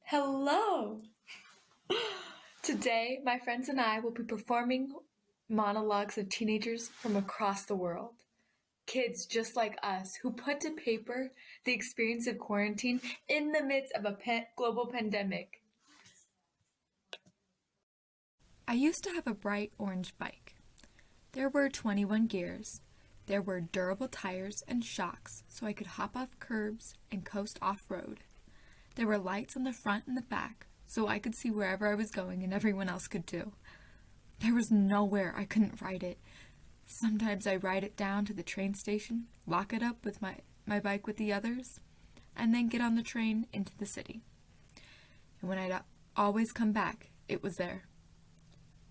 Hello! Today, my friends and I will be performing monologues of teenagers from across the world. Kids just like us who put to paper the experience of quarantine in the midst of a global pandemic. I used to have a bright orange bike. There were 21 gears. There were durable tires and shocks so I could hop off curbs and coast off-road. There were lights on the front and the back so I could see wherever I was going and everyone else could too. There was nowhere I couldn't ride it. Sometimes I'd ride it down to the train station, lock it up with my bike with the others, and then get on the train into the city. And when I'd always come back, it was there.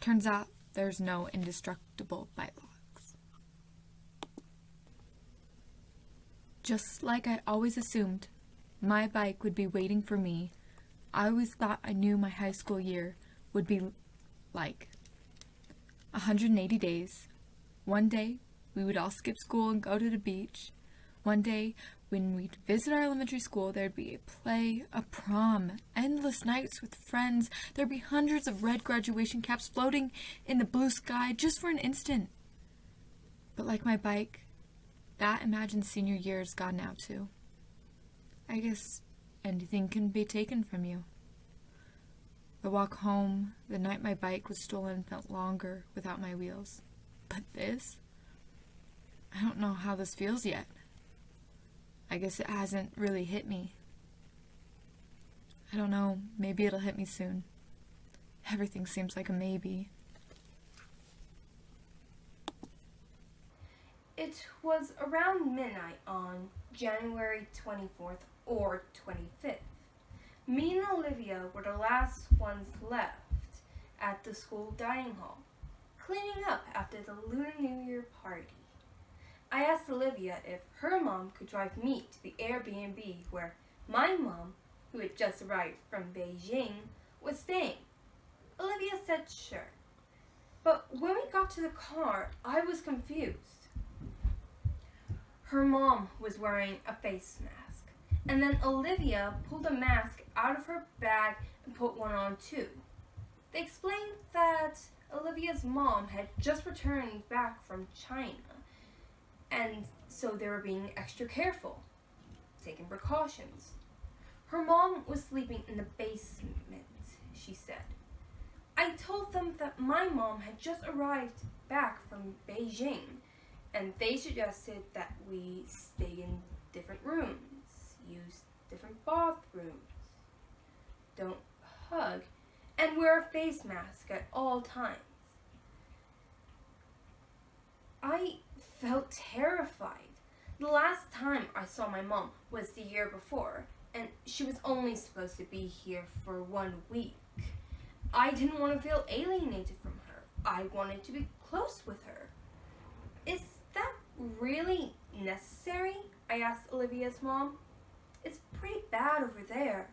Turns out there's no indestructible bike locks. Just like I always assumed, my bike would be waiting for me. I always thought I knew my high school year would be like 180 days. One day, we would all skip school and go to the beach. One day, when we'd visit our elementary school, there'd be a play, a prom, endless nights with friends. There'd be hundreds of red graduation caps floating in the blue sky just for an instant. But like my bike, that imagined senior year is gone now too. I guess anything can be taken from you. The walk home, the night my bike was stolen, felt longer without my wheels. But this? I don't know how this feels yet. I guess it hasn't really hit me. I don't know, maybe it'll hit me soon. Everything seems like a maybe. It was around midnight on January 24th or 25th. Me and Olivia were the last ones left at the school dining hall, cleaning up after the Lunar New Year party. I asked Olivia if her mom could drive me to the Airbnb where my mom, who had just arrived from Beijing, was staying. Olivia said sure. But when we got to the car, I was confused. Her mom was wearing a face mask, and then Olivia pulled a mask out of her bag and put one on too. They explained that Olivia's mom had just returned back from China, and so they were being extra careful, taking precautions. Her mom was sleeping in the basement, she said. I told them that my mom had just arrived back from Beijing, and they suggested that we stay in different rooms, use different bathrooms, don't hug, and wear a face mask at all times. I felt terrified. The last time I saw my mom was the year before, and she was only supposed to be here for 1 week. I didn't want to feel alienated from her. I wanted to be close with her. Is that really necessary? I asked Olivia's mom. It's pretty bad over there,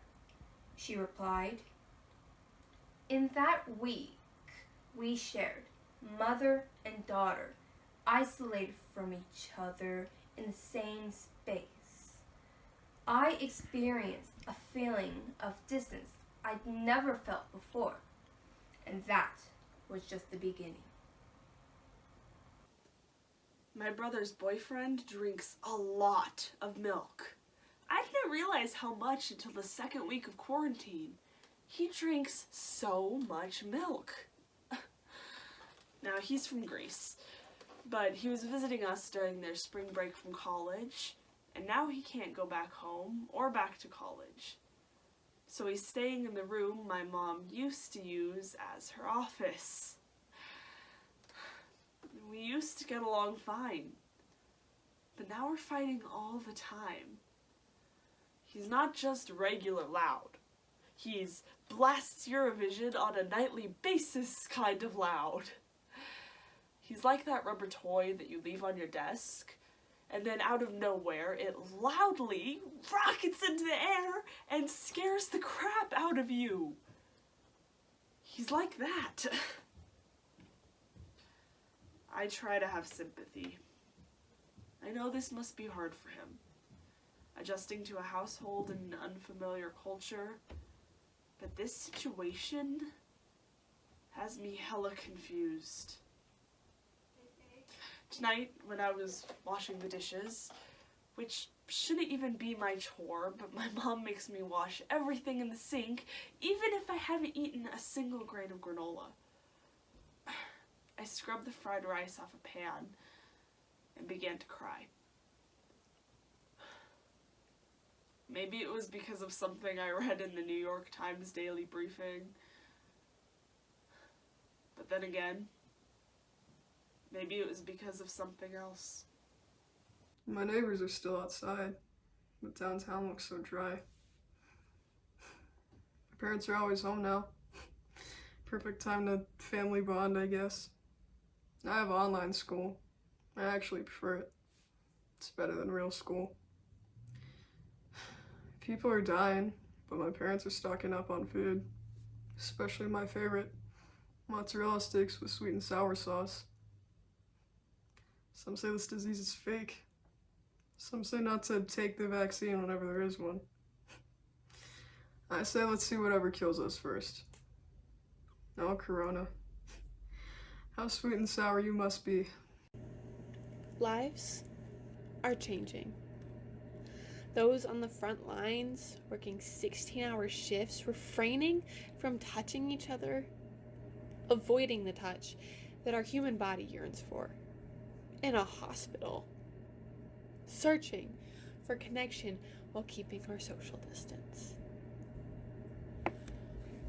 she replied. In that week, we shared, mother and daughter, isolated from each other in the same space. I experienced a feeling of distance I'd never felt before, and that was just the beginning. My brother's boyfriend drinks a lot of milk. I didn't realize how much until the second week of quarantine. He drinks so much milk. Now, he's from Greece, but he was visiting us during their spring break from college, and now he can't go back home or back to college. So he's staying in the room my mom used to use as her office. We used to get along fine, but now we're fighting all the time. He's not just regular loud. He's blasts Eurovision on a nightly basis kind of loud. He's like that rubber toy that you leave on your desk, and then out of nowhere it loudly rockets into the air and scares the crap out of you. He's like that. I try to have sympathy. I know this must be hard for him. Adjusting to a household in an unfamiliar culture, But this situation has me hella confused. Tonight, when I was washing the dishes, which shouldn't even be my chore, but my mom makes me wash everything in the sink, even if I haven't eaten a single grain of granola. I scrubbed the fried rice off a pan and began to cry. Maybe it was because of something I read in the New York Times Daily Briefing. But then again, maybe it was because of something else. My neighbors are still outside, but downtown looks so dry. My parents are always home now. Perfect time to family bond, I guess. I have online school. I actually prefer it. It's better than real school. People are dying, but my parents are stocking up on food. Especially my favorite, mozzarella sticks with sweet and sour sauce. Some say this disease is fake. Some say not to take the vaccine whenever there is one. I say let's see whatever kills us first. Oh, Corona. How sweet and sour you must be. Lives are changing. Those on the front lines, working 16-hour shifts, refraining from touching each other, avoiding the touch that our human body yearns for. In a hospital, searching for connection while keeping our social distance.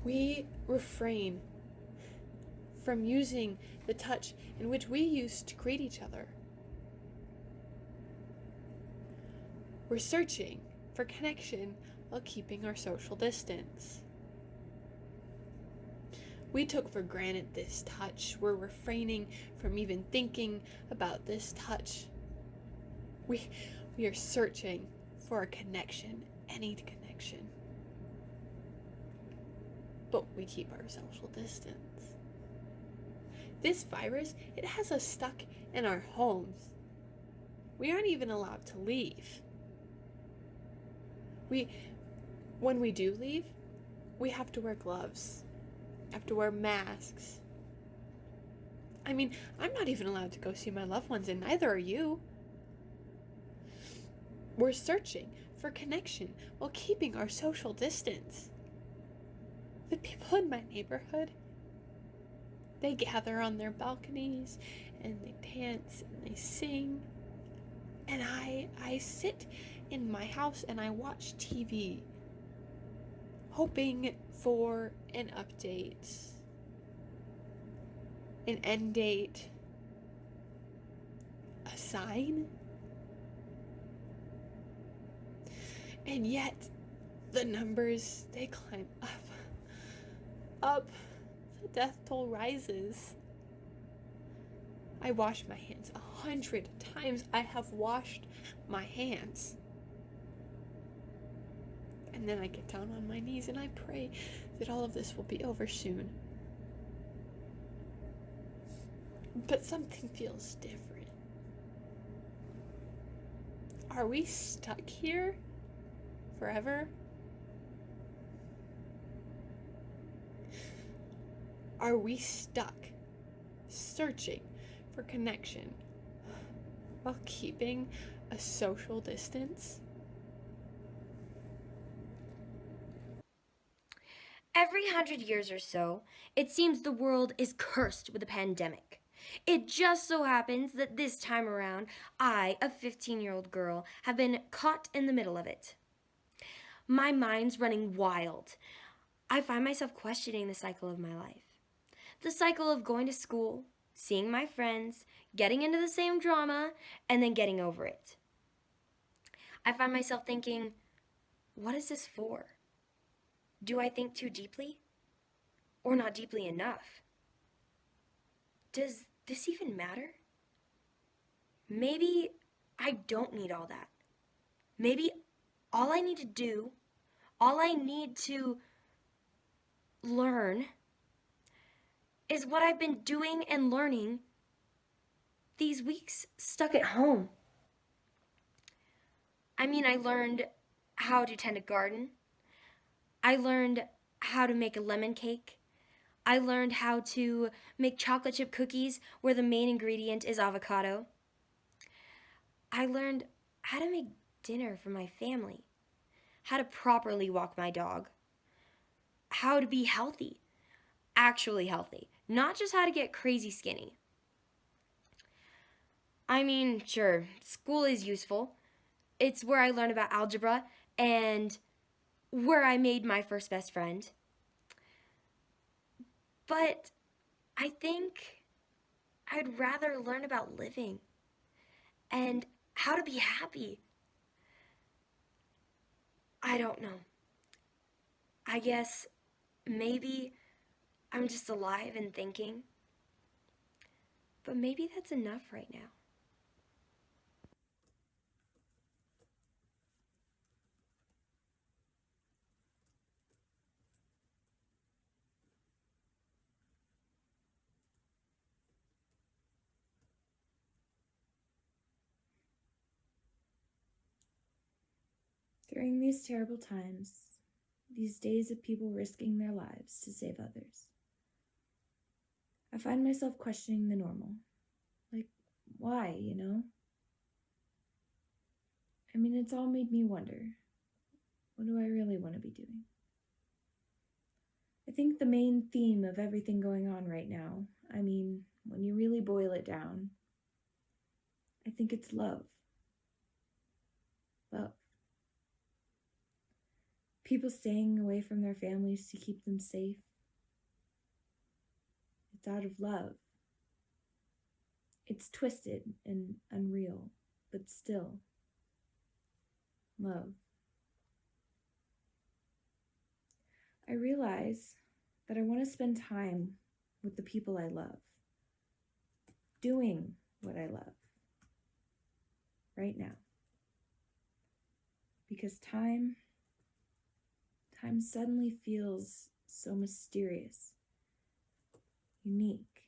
We refrain from using the touch in which we used to greet each other. We're searching for connection while keeping our social distance. We took for granted this touch. We're refraining from even thinking about this touch. We are searching for a connection, any connection. But we keep our social distance. This virus, it has us stuck in our homes. We aren't even allowed to leave. When we do leave, we have to wear gloves, have to wear masks. I mean, I'm not even allowed to go see my loved ones, and neither are you. We're searching for connection while keeping our social distance. The people in my neighborhood, they gather on their balconies and they dance and they sing. And I sit in my house and I watch TV, hoping for an update, an end date, a sign. And yet, the numbers, they climb up, the death toll rises. I wash my hands 100 times. I have washed my hands. And then I get down on my knees and I pray that all of this will be over soon. But something feels different. Are we stuck here forever? Are we stuck searching for connection while keeping a social distance? Every 100 years or so, it seems the world is cursed with a pandemic. It just so happens that this time around, I, a 15-year-old girl, have been caught in the middle of it. My mind's running wild. I find myself questioning the cycle of my life. The cycle of going to school, seeing my friends, getting into the same drama, and then getting over it. I find myself thinking, what is this for? Do I think too deeply? Or not deeply enough? Does this even matter? Maybe I don't need all that. Maybe all I need to do, all I need to learn is what I've been doing and learning these weeks stuck at home. I mean, I learned how to tend a garden. I learned how to make a lemon cake. I learned how to make chocolate chip cookies where the main ingredient is avocado. I learned how to make dinner for my family, how to properly walk my dog, how to be healthy, actually healthy, not just how to get crazy skinny. I mean, sure, school is useful. It's where I learned about algebra and where I made my first best friend. But I think I'd rather learn about living and how to be happy. I don't know. I guess maybe I'm just alive and thinking. But maybe that's enough right now. During these terrible times, these days of people risking their lives to save others, I find myself questioning the normal. Like, why, you know? I mean, it's all made me wonder, what do I really want to be doing? I think the main theme of everything going on right now, I mean, when you really boil it down, I think it's love. Love. People staying away from their families to keep them safe. It's out of love. It's twisted and unreal, but still, love. I realize that I want to spend time with the people I love, doing what I love, right now. Because time suddenly feels so mysterious, unique,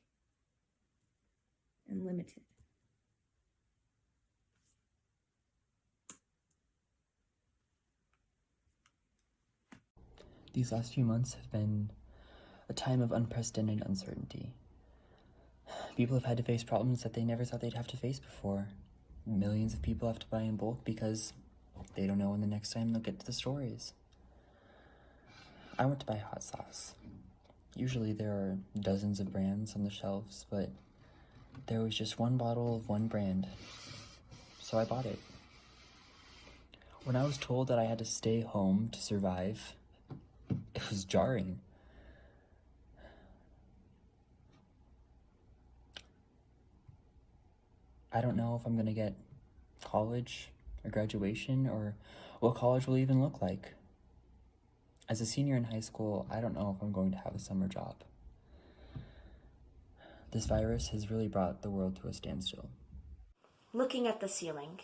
and limited. These last few months have been a time of unprecedented uncertainty. People have had to face problems that they never thought they'd have to face before. Millions of people have to buy in bulk because they don't know when the next time they'll get to the store is. I went to buy hot sauce. Usually there are dozens of brands on the shelves, but there was just one bottle of one brand, so I bought it. When I was told that I had to stay home to survive, it was jarring. I don't know if I'm gonna get college or graduation or what college will even look like. As a senior in high school, I don't know if I'm going to have a summer job. This virus has really brought the world to a standstill. Looking at the ceiling,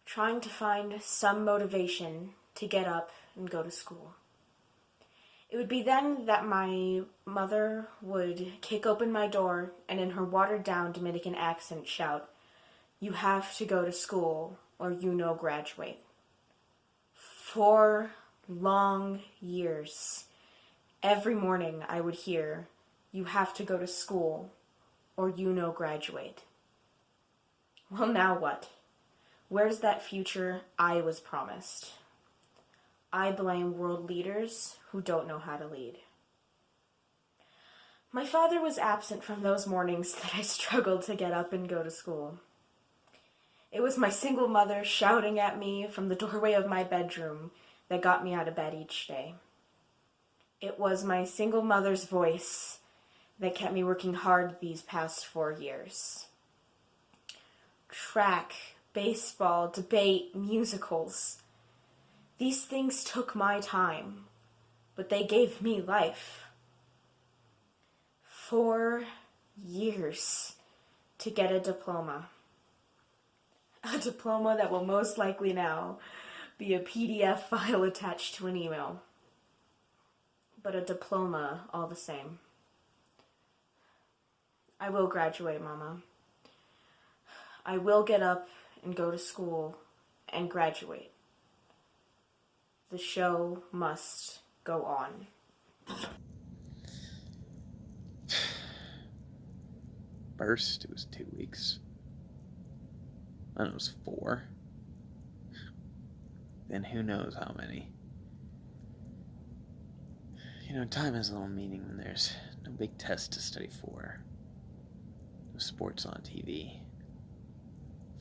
trying to find some motivation to get up and go to school. It would be then that my mother would kick open my door and in her watered-down Dominican accent shout, "You have to go to school or you no graduate." 4 long years, every morning I would hear, "You have to go to school or you no graduate." Well, now what? Where's that future I was promised? I blame world leaders who don't know how to lead. My father was absent from those mornings that I struggled to get up and go to school. It was my single mother shouting at me from the doorway of my bedroom that got me out of bed each day. It was my single mother's voice that kept me working hard these past 4 years. Track, baseball, debate, musicals. These things took my time, but they gave me life. 4 years to get a diploma. A diploma that will most likely now be a PDF file attached to an email. But a diploma all the same. I will graduate, Mama. I will get up and go to school and graduate. The show must go on. First, it was 2 weeks. Then it was 4. Then who knows how many. You know, time has little meaning when there's no big test to study for, no sports on TV,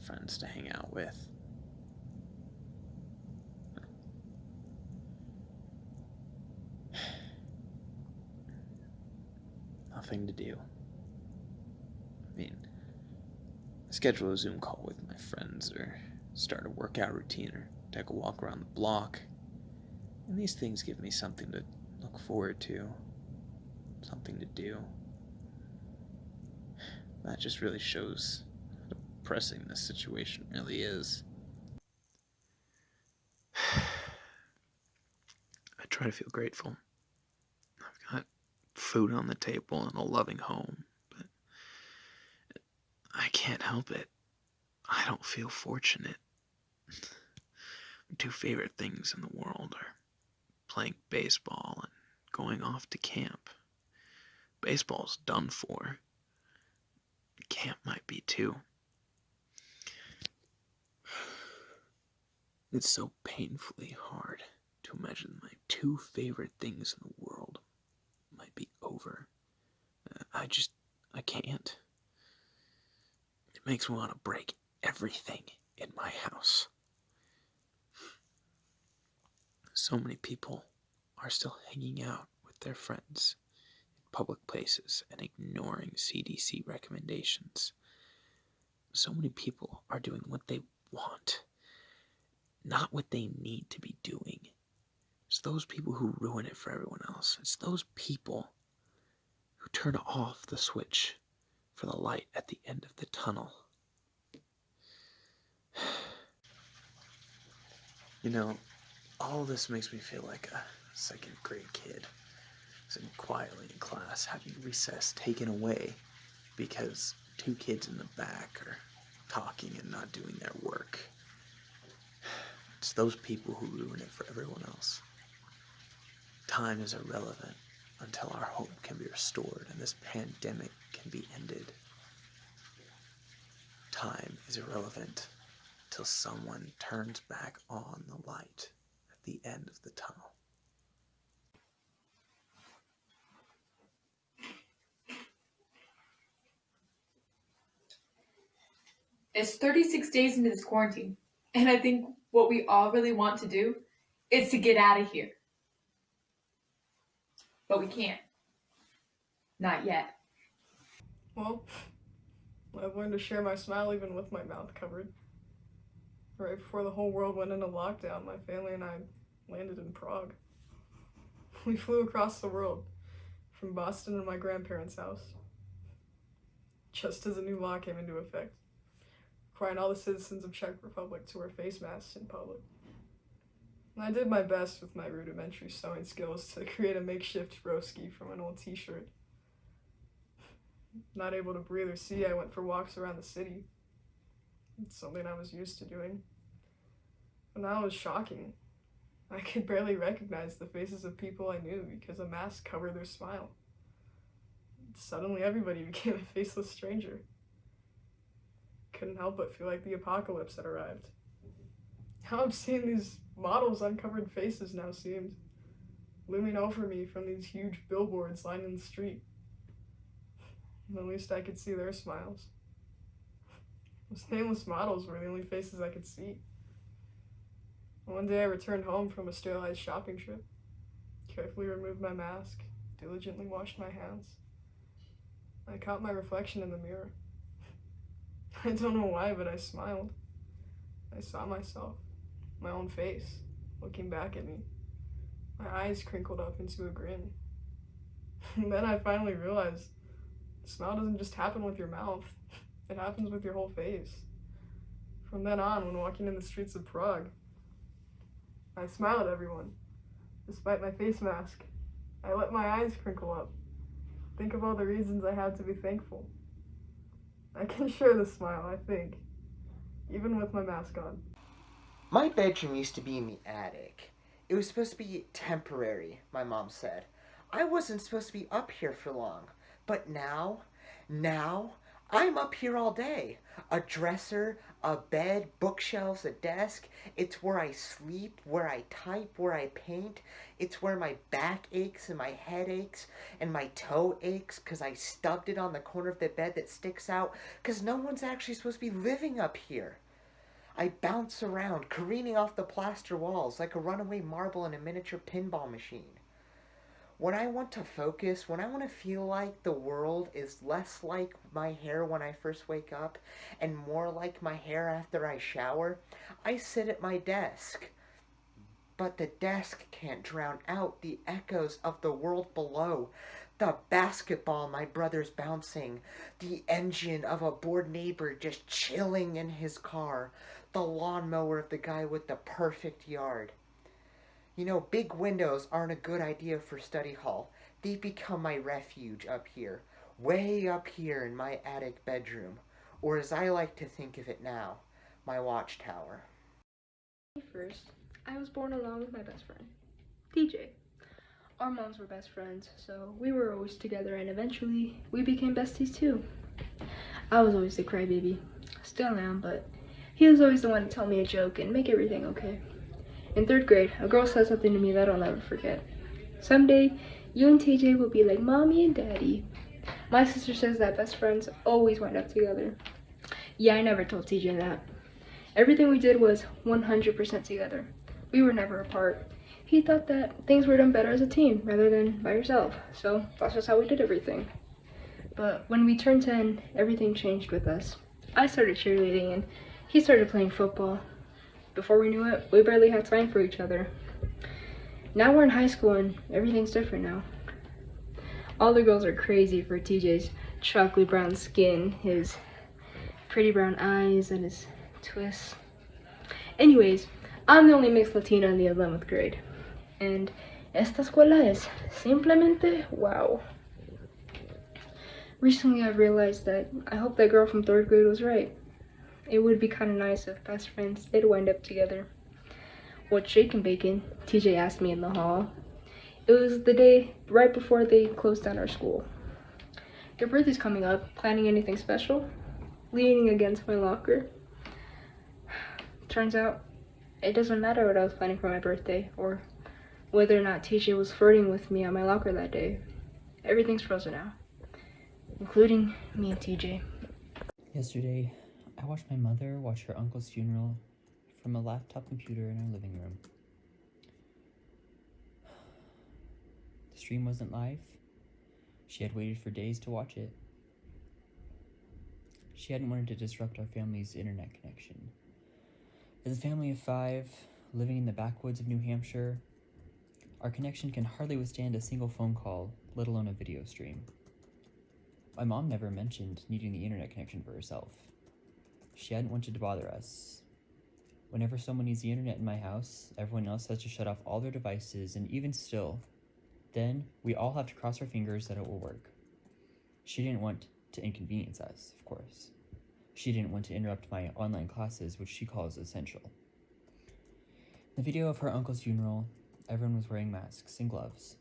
friends to hang out with. Nothing to do. I mean, schedule a Zoom call with my friends, or start a workout routine, or take a walk around the block. And these things give me something to look forward to, something to do. That just really shows how depressing this situation really is. I try to feel grateful. I've got food on the table and a loving home, but I can't help it. I don't feel fortunate. My 2 favorite things in the world are playing baseball and going off to camp. Baseball's done for. Camp might be too. It's so painfully hard to imagine my 2 favorite things in the world might be over. I can't. It makes me want to break everything in my house. So many people are still hanging out with their friends in public places and ignoring CDC recommendations. So many people are doing what they want, not what they need to be doing. It's those people who ruin it for everyone else. It's those people who turn off the switch for the light at the end of the tunnel. You know, all this makes me feel like a second grade kid sitting quietly in class having recess taken away because 2 kids in the back are talking and not doing their work. It's those people who ruin it for everyone else. Time is irrelevant until our hope can be restored and this pandemic can be ended. Time is irrelevant till someone turns back on the light at the end of the tunnel. It's 36 days into this quarantine, and I think what we all really want to do is to get out of here. But we can't. Not yet. Well, I've learned to share my smile even with my mouth covered. Right before the whole world went into lockdown, my family and I landed in Prague. We flew across the world, from Boston to my grandparents' house, just as a new law came into effect, requiring all the citizens of Czech Republic to wear face masks in public. And I did my best with my rudimentary sewing skills to create a makeshift broski from an old t-shirt. Not able to breathe or see, I went for walks around the city. It's something I was used to doing. But now it was shocking. I could barely recognize the faces of people I knew because a mask covered their smile. Suddenly everybody became a faceless stranger. Couldn't help but feel like the apocalypse had arrived. How obscene these models' uncovered faces now seemed, looming over me from these huge billboards lining the street. At least I could see their smiles. Those nameless models were the only faces I could see. One day I returned home from a sterilized shopping trip, carefully removed my mask, diligently washed my hands. I caught my reflection in the mirror. I don't know why, but I smiled. I saw myself, my own face, looking back at me. My eyes crinkled up into a grin. And then I finally realized the smile doesn't just happen with your mouth, it happens with your whole face. From then on, when walking in the streets of Prague, I smiled at everyone, despite my face mask. I let my eyes crinkle up, think of all the reasons I had to be thankful. I can share the smile, I think, even with my mask on. My bedroom used to be in the attic. It was supposed to be temporary, my mom said. I wasn't supposed to be up here for long. But now, I'm up here all day. A dresser, a bed, bookshelves, a desk. It's where I sleep, where I type, where I paint. It's where my back aches and my head aches and my toe aches because I stubbed it on the corner of the bed that sticks out because no one's actually supposed to be living up here. I bounce around, careening off the plaster walls like a runaway marble in a miniature pinball machine. When I want to focus, when I want to feel like the world is less like my hair when I first wake up and more like my hair after I shower, I sit at my desk. But the desk can't drown out the echoes of the world below. The basketball my brother's bouncing, the engine of a bored neighbor just chilling in his car, the lawnmower of the guy with the perfect yard. You know, big windows aren't a good idea for study hall. They become my refuge up here, way up here in my attic bedroom, or as I like to think of it now, my watchtower. First, I was born along with my best friend, TJ. Our moms were best friends, so we were always together, and eventually we became besties too. I was always the crybaby, still am, but he was always the one to tell me a joke and make everything okay. In 3rd grade, a girl said something to me that I'll never forget. Someday, you and TJ will be like mommy and daddy. My sister says that best friends always wind up together. Yeah, I never told TJ that. Everything we did was 100% together. We were never apart. He thought that things were done better as a team rather than by yourself, so that's just how we did everything. But when we turned 10, everything changed with us. I started cheerleading and he started playing football. Before we knew it, we barely had time for each other. Now we're in high school and everything's different now. All the girls are crazy for TJ's chocolate brown skin, his pretty brown eyes, and his twists. Anyways, I'm the only mixed Latina in the 11th grade. And esta escuela es simplemente wow. Recently I've realized that I hope that girl from 3rd grade was right. It would be kind of nice if best friends did wind up together. What's shaking bacon? TJ asked me in the hall. It was the day right before they closed down our school. Your birthday's coming up. Planning anything special? Leaning against my locker. Turns out, it doesn't matter what I was planning for my birthday, or whether or not TJ was flirting with me at my locker that day. Everything's frozen now, including me and TJ. Yesterday, I watched my mother watch her uncle's funeral from a laptop computer in our living room. The stream wasn't live. She had waited for days to watch it. She hadn't wanted to disrupt our family's internet connection. As a family of 5, living in the backwoods of New Hampshire, our connection can hardly withstand a single phone call, let alone a video stream. My mom never mentioned needing the internet connection for herself. She hadn't wanted to bother us. Whenever someone needs the internet in my house, everyone else has to shut off all their devices, and even still, then we all have to cross our fingers that it will work. She didn't want to inconvenience us, of course. She didn't want to interrupt my online classes, which she calls essential. In the video of her uncle's funeral, everyone was wearing masks and gloves.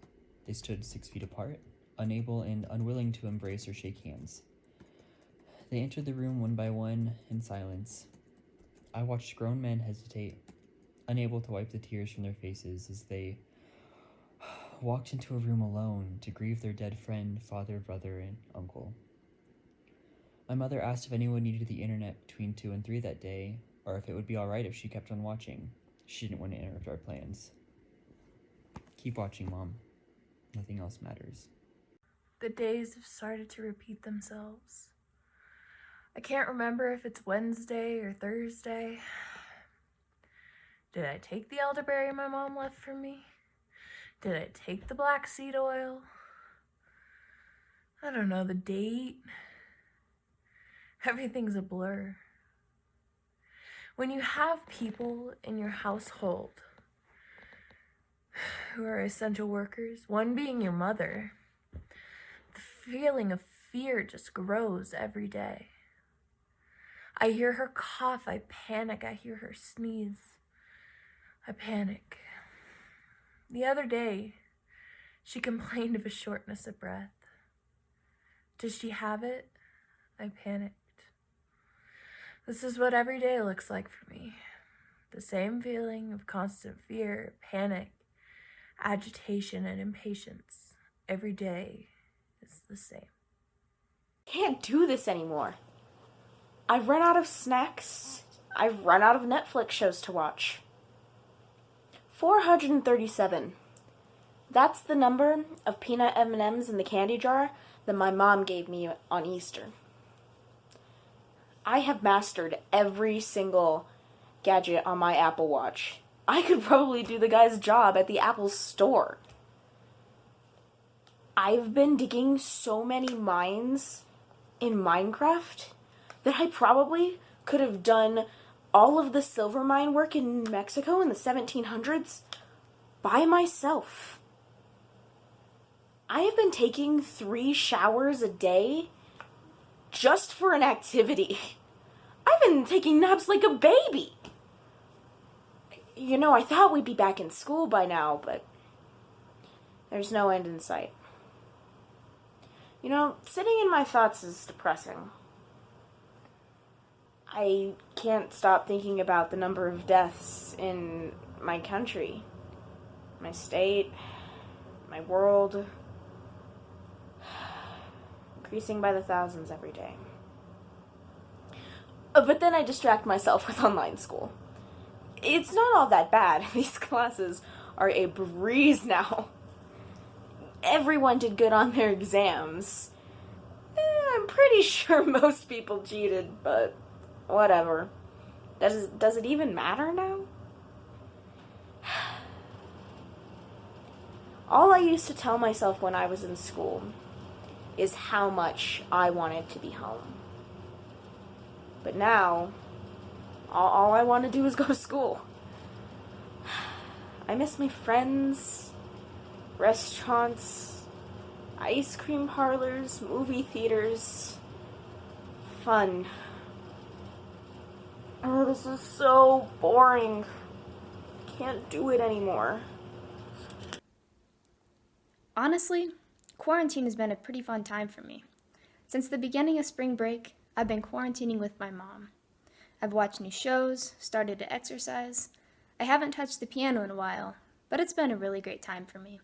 They stood 6 feet apart, unable and unwilling to embrace or shake hands. They entered the room one by one in silence. I watched grown men hesitate, unable to wipe the tears from their faces as they walked into a room alone to grieve their dead friend, father, brother, and uncle. My mother asked if anyone needed the internet between 2 and 3 that day, or if it would be alright if she kept on watching. She didn't want to interrupt our plans. Keep watching, Mom. Nothing else matters. The days have started to repeat themselves. I can't remember if it's Wednesday or Thursday. Did I take the elderberry my mom left for me? Did I take the black seed oil? I don't know the date. Everything's a blur. When you have people in your household who are essential workers, one being your mother, the feeling of fear just grows every day. I hear her cough, I panic. I hear her sneeze, I panic. The other day, she complained of a shortness of breath. Does she have it? I panicked. This is what every day looks like for me. The same feeling of constant fear, panic, agitation, and impatience. Every day is the same. Can't do this anymore. I've run out of snacks. I've run out of Netflix shows to watch. 437. That's the number of peanut M&Ms in the candy jar that my mom gave me on Easter. I have mastered every single gadget on my Apple Watch. I could probably do the guy's job at the Apple store. I've been digging so many mines in Minecraft that I probably could have done all of the silver mine work in Mexico in the 1700s by myself. I have been taking 3 showers a day just for an activity. I've been taking naps like a baby. You know, I thought we'd be back in school by now, but there's no end in sight. You know, sitting in my thoughts is depressing. I can't stop thinking about the number of deaths in my country, my state, my world, increasing by the thousands every day. But then I distract myself with online school. It's not all that bad. These classes are a breeze now. Everyone did good on their exams. I'm pretty sure most people cheated, but whatever. Does it even matter now? All I used to tell myself when I was in school is how much I wanted to be home. But now, all I want to do is go to school. I miss my friends, restaurants, ice cream parlors, movie theaters, fun. Oh, this is so boring. Can't do it anymore. Honestly, quarantine has been a pretty fun time for me. Since the beginning of spring break, I've been quarantining with my mom. I've watched new shows, started to exercise. I haven't touched the piano in a while, but it's been a really great time for me.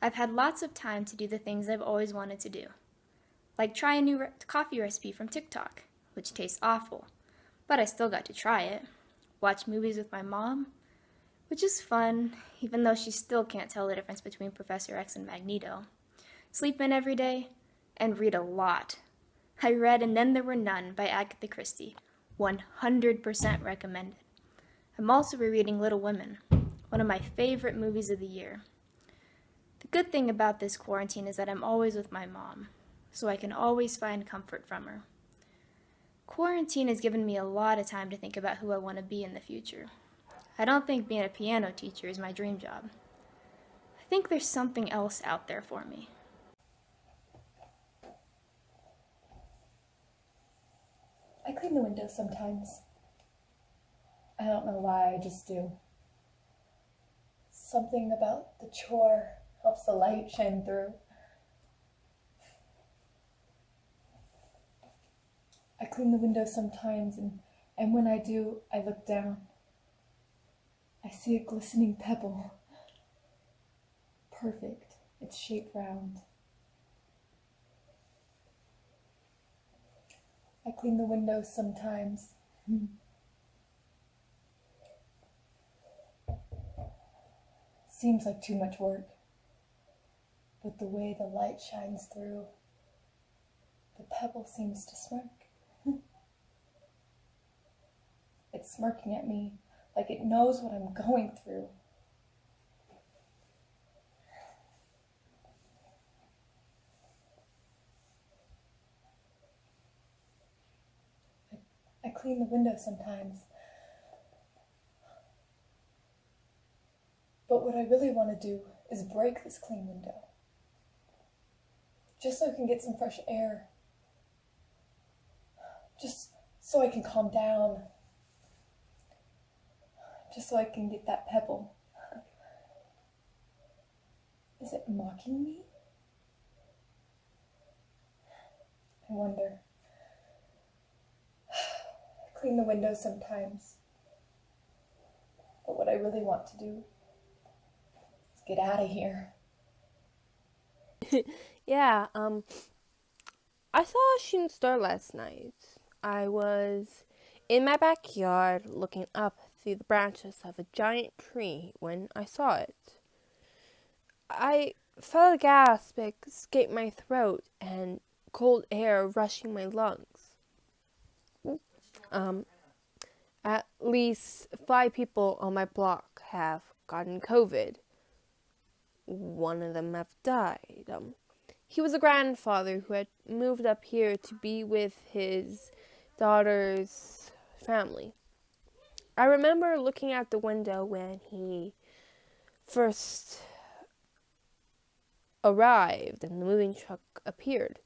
I've had lots of time to do the things I've always wanted to do, like try a new coffee recipe from TikTok, which tastes awful, but I still got to try it. Watch movies with my mom, which is fun, even though she still can't tell the difference between Professor X and Magneto. Sleep in every day, and read a lot. I read And Then There Were None by Agatha Christie. 100% recommended. I'm also rereading Little Women, one of my favorite movies of the year. The good thing about this quarantine is that I'm always with my mom, so I can always find comfort from her. Quarantine has given me a lot of time to think about who I want to be in the future. I don't think being a piano teacher is my dream job. I think there's something else out there for me. I clean the windows sometimes. I don't know why, I just do. Something about the chore helps the light shine through. I clean the windows sometimes, and when I do, I look down. I see a glistening pebble. Perfect. It's shaped round. I clean the windows sometimes. Seems like too much work. But the way the light shines through, the pebble seems to smirk. It's smirking at me like it knows what I'm going through. I clean the window sometimes. But what I really want to do is break this clean window. Just so I can get some fresh air. Just so I can calm down. Just so I can get that pebble. Is it mocking me? I wonder. I clean the windows sometimes. But what I really want to do is get out of here. Yeah, I saw a shooting star last night. I was in my backyard looking up through the branches of a giant tree when I saw it. I felt a gasp escape my throat and cold air rushing my lungs. At least 5 people on my block have gotten COVID. One of them have died. He was a grandfather who had moved up here to be with his daughter's family. I remember looking out the window when he first arrived and the moving truck appeared.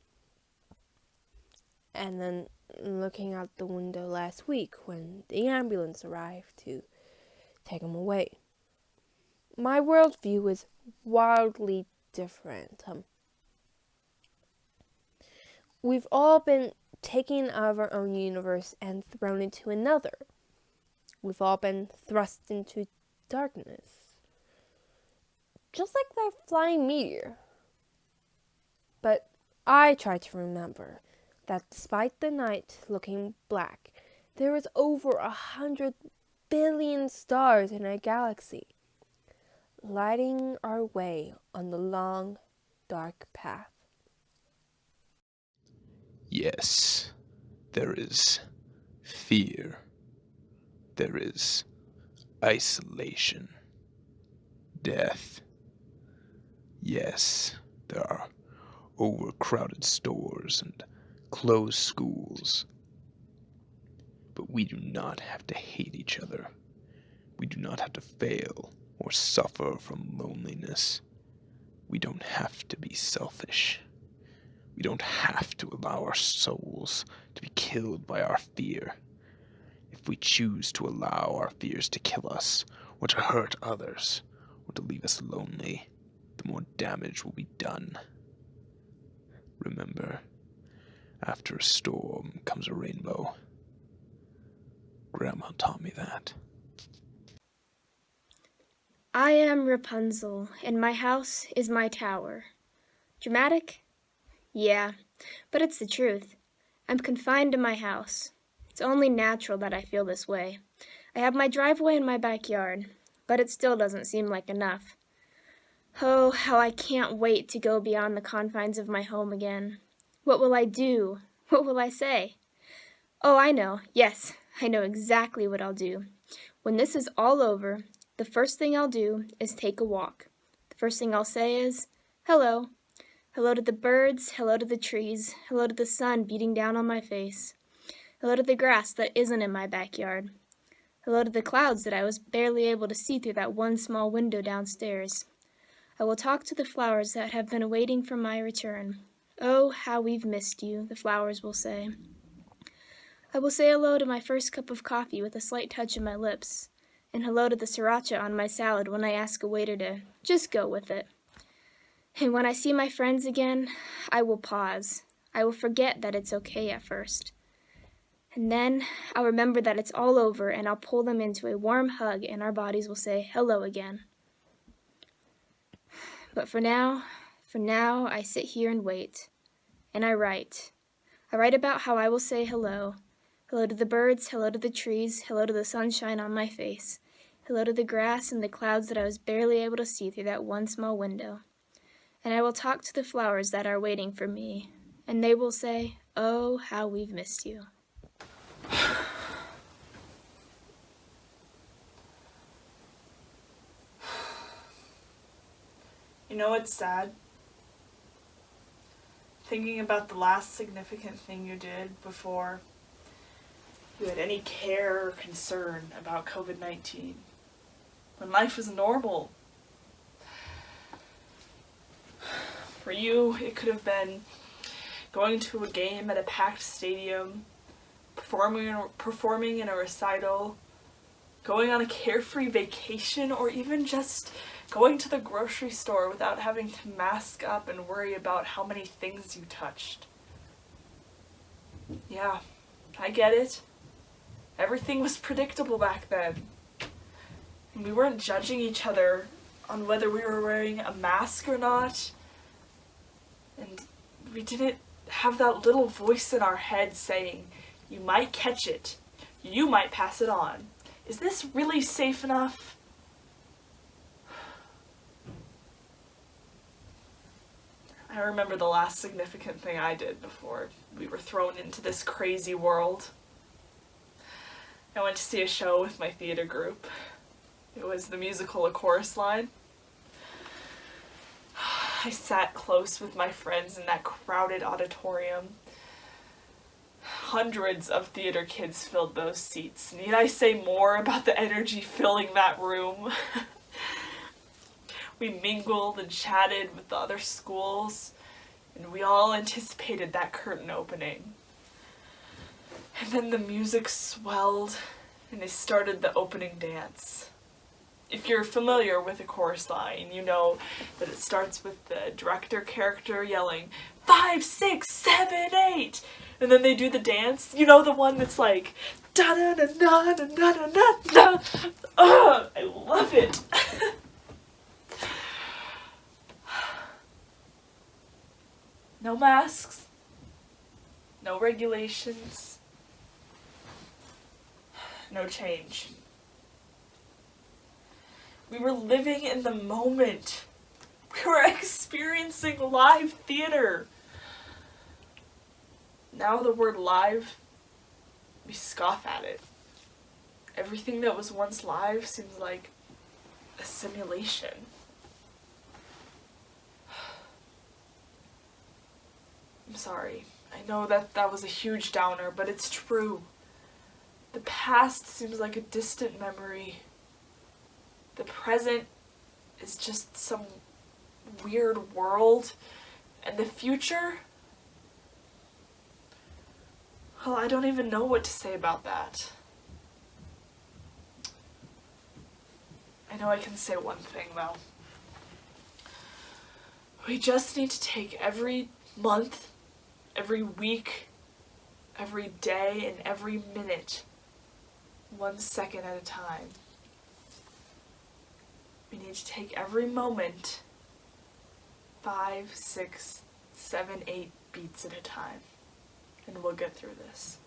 And then looking out the window last week when the ambulance arrived to take him away. My worldview is wildly different. We've all been taken out of our own universe and thrown into another. We've all been thrust into darkness. Just like that flying meteor. But I try to remember that despite the night looking black, there is over 100 billion stars in our galaxy, lighting our way on the long, dark path. Yes, there is fear. There is isolation. Death. Yes, there are overcrowded stores and closed schools. But we do not have to hate each other. We do not have to fail or suffer from loneliness. We don't have to be selfish. We don't have to allow our souls to be killed by our fear. If we choose to allow our fears to kill us, or to hurt others, or to leave us lonely, the more damage will be done. Remember, after a storm comes a rainbow. Grandma taught me that. I am Rapunzel, and my house is my tower. Dramatic? Yeah, but it's the truth. I'm confined to my house. It's only natural that I feel this way. I have my driveway in my backyard, but it still doesn't seem like enough. Oh, how I can't wait to go beyond the confines of my home again. What will I do? What will I say? Oh, I know. Yes, I know exactly what I'll do. When this is all over, the first thing I'll do is take a walk. The first thing I'll say is, hello. Hello to the birds, hello to the trees, hello to the sun beating down on my face. Hello to the grass that isn't in my backyard. Hello to the clouds that I was barely able to see through that one small window downstairs. I will talk to the flowers that have been waiting for my return. Oh, how we've missed you, the flowers will say. I will say hello to my first cup of coffee with a slight touch of my lips, and hello to the sriracha on my salad when I ask a waiter to just go with it. And when I see my friends again, I will pause. I will forget that it's okay at first. And then I'll remember that it's all over, and I'll pull them into a warm hug, and our bodies will say hello again. But for now, I sit here and wait. And I write. I write about how I will say hello. Hello to the birds, hello to the trees, hello to the sunshine on my face. Hello to the grass and the clouds that I was barely able to see through that one small window. And I will talk to the flowers that are waiting for me. And they will say, oh, how we've missed you. You know what's sad? Thinking about the last significant thing you did before you had any care or concern about COVID-19. When life was normal. For you, it could have been going to a game at a packed stadium, performing in a recital, going on a carefree vacation, or even just Going to the grocery store without having to mask up and worry about how many things you touched. Yeah, I get it. Everything was predictable back then. And we weren't judging each other on whether we were wearing a mask or not. And we didn't have that little voice in our head saying, you might catch it. You might pass it on. Is this really safe enough? I remember the last significant thing I did before we were thrown into this crazy world. I went to see a show with my theater group. It was the musical A Chorus Line. I sat close with my friends in that crowded auditorium. Hundreds of theater kids filled those seats. Need I say more about the energy filling that room? We mingled and chatted with the other schools, and we all anticipated that curtain opening. And then the music swelled, and they started the opening dance. If you're familiar with A Chorus Line, you know that it starts with the director character yelling, 5, 6, 7, 8, and then they do the dance. You know, the one that's like, da da da da da da da da. Ugh, I love it. No masks, no regulations, no change. We were living in the moment. We were experiencing live theater. Now the word live, we scoff at it. Everything that was once live seems like a simulation. I'm sorry. I know that was a huge downer, but it's true. The past seems like a distant memory. The present is just some weird world. And the future? Well, I don't even know what to say about that. I know I can say one thing, though. We just need to take every month, every week, every day, and every minute, 1 second at a time. We need to take every moment, 5, 6, 7, 8 beats at a time, and we'll get through this.